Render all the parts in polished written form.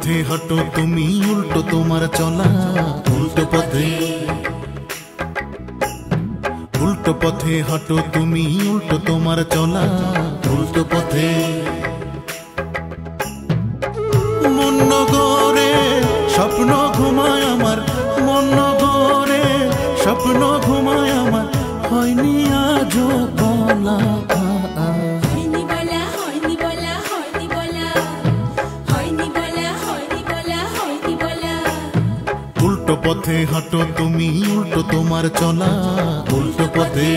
পথে হাঁটো তুমি, উল্টো তোমার চলা। উল্টো পথে, উল্টো পথে হাঁটো তুমি, উল্টো তোমার চলা। উল্টো পথে মন নগরে স্বপ্ন ঘুমায় আমার, মন নগরে স্বপ্ন ঘুমায় আমার, হয়নি আজও বলা। উল্টো পথে হাঁটো তুমি, উল্টো তোমার চলা। উল্টো পথে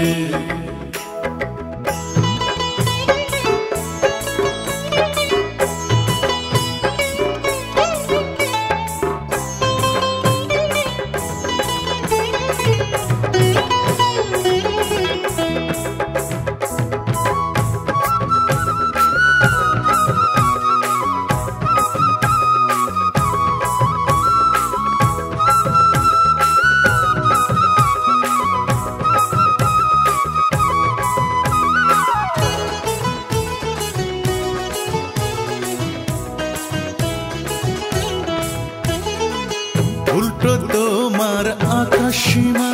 উল্টো তোমার আকাশ সীমা,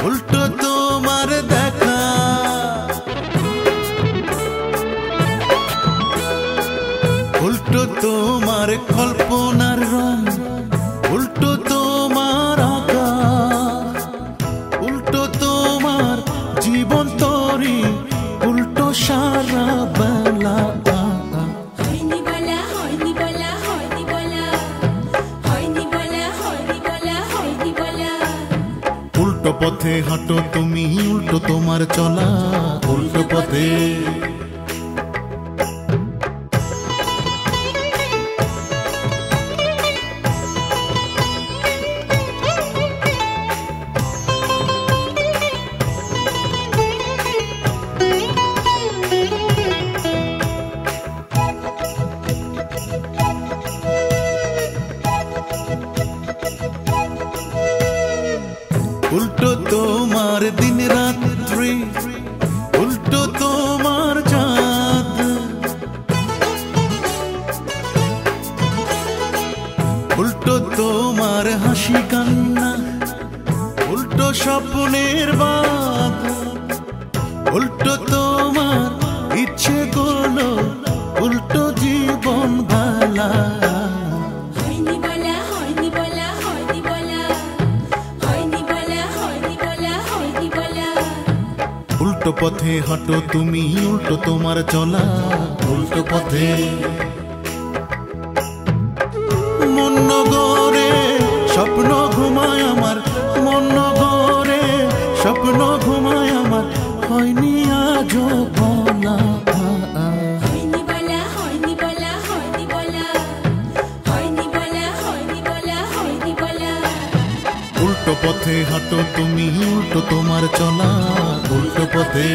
উল্টো তোমার দেখা, উল্টো তোমার কল্পনার রং, উল্টো তোমার আকাশ, উল্টো তোমার জীবন তরি, উল্টো সারা বেলা। উল্টো পথে হাঁটো তুমি, উল্টো তোমার চলা। উল্টো পথে উল্টো তোমার দিন রাত্রি, উল্টো তোমার চাঁদ, উল্টো তোমার হাসি কান্না, উল্টো স্বপ্নের বাদ, উল্টো তোমার ইচ্ছে গুলো, উল্টো জীবন ভালা। উল্টো পথে হাঁটো তুমি, উল্টো তোমার চলা। উল্টো পথে মন নগরে স্বপ্ন ঘুমায় আমার, মন নগরে স্বপ্ন ঘুমায় আমার, হয়নি আজও বলা। উল্টো পথে হাঁটো তুমি, উল্টো তোমার চলা। উল্টো পথে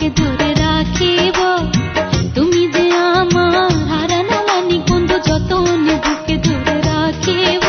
বুকে ধরে রাখিব তুমি যে আমার হারানো মানিক বন্ধু যতনে বুকে ধরে রাখিব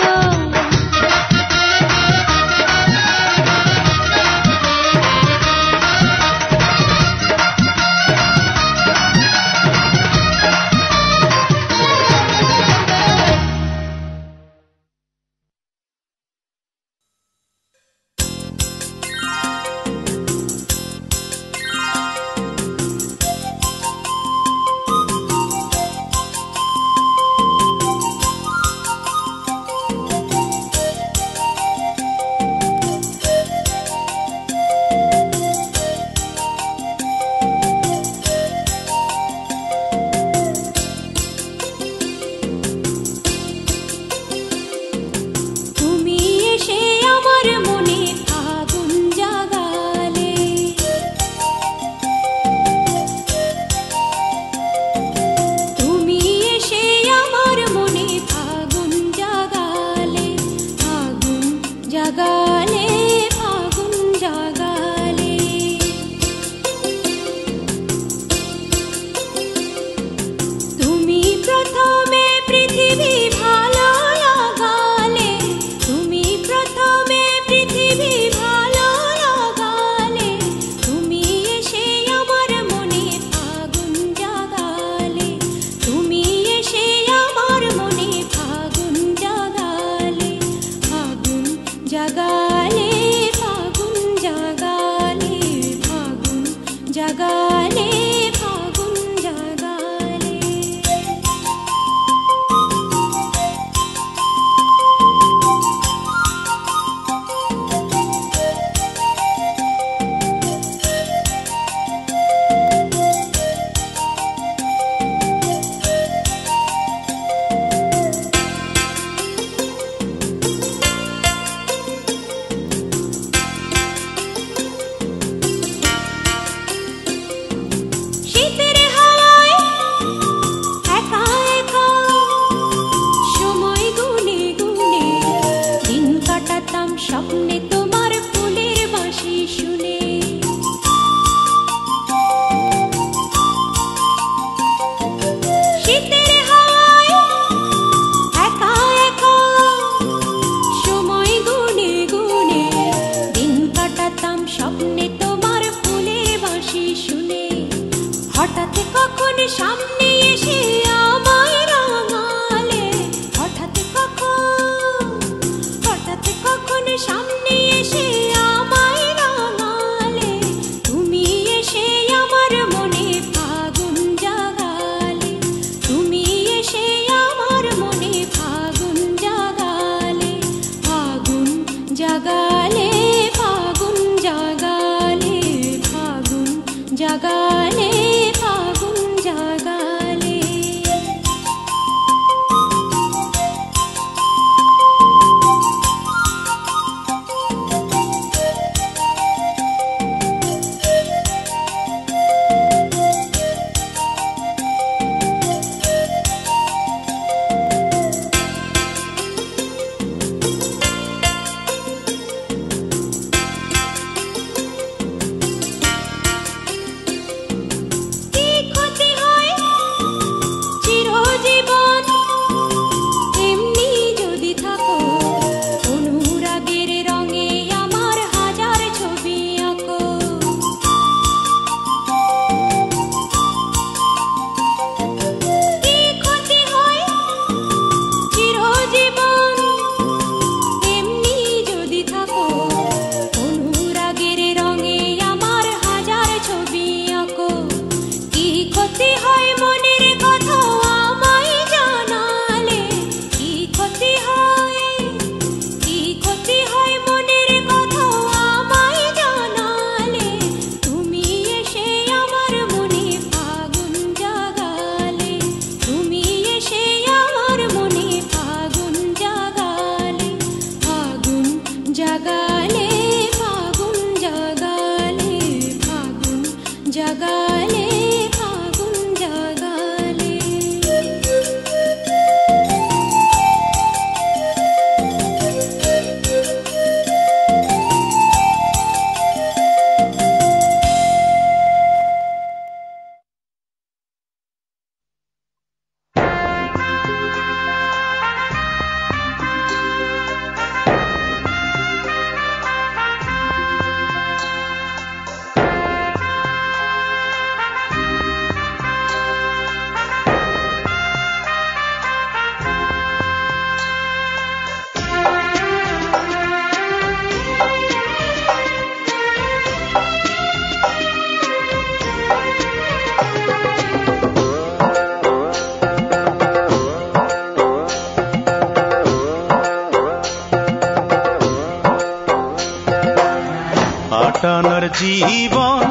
জীবন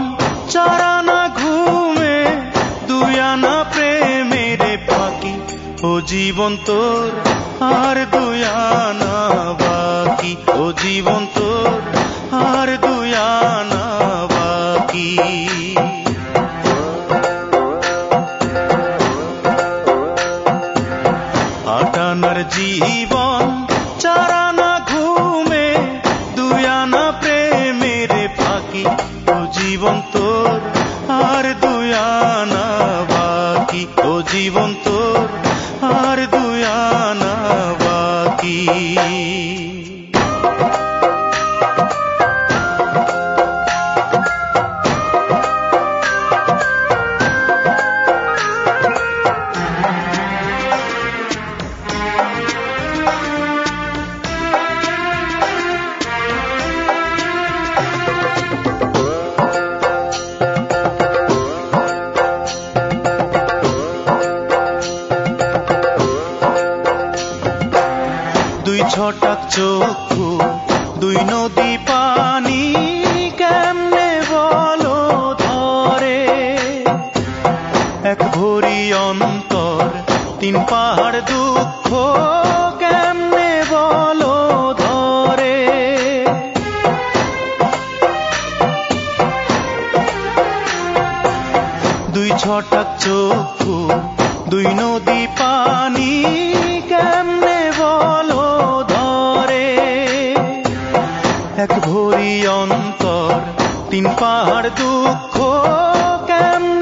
চারানা ঘুমে দুই আনা প্রেমের ফাঁকি ও জীবন তোর আর দুই আনা বাকি ও জীবন তোর আর দুই আনা বাকি আটানার জীবন চারানা ঘুমে দুই আনা প্রেমের ফাঁকি ও জীবন তোর আর দুই আনা বাকি ও জীবন তোর আর দুই আনা বাকি দুই ছটাক চক্ষু দুই নদী পানি কেমনে বলো ধরে এক ভরি অন্তর তিন পাহাড় দুঃখ কেমনে বলো ধরে দুই ছটাক চক্ষু দুই নদী পানি কেমনে বলো ধরে এক ভরি অন্তর তিন পাহাড় দুঃখ কেমনে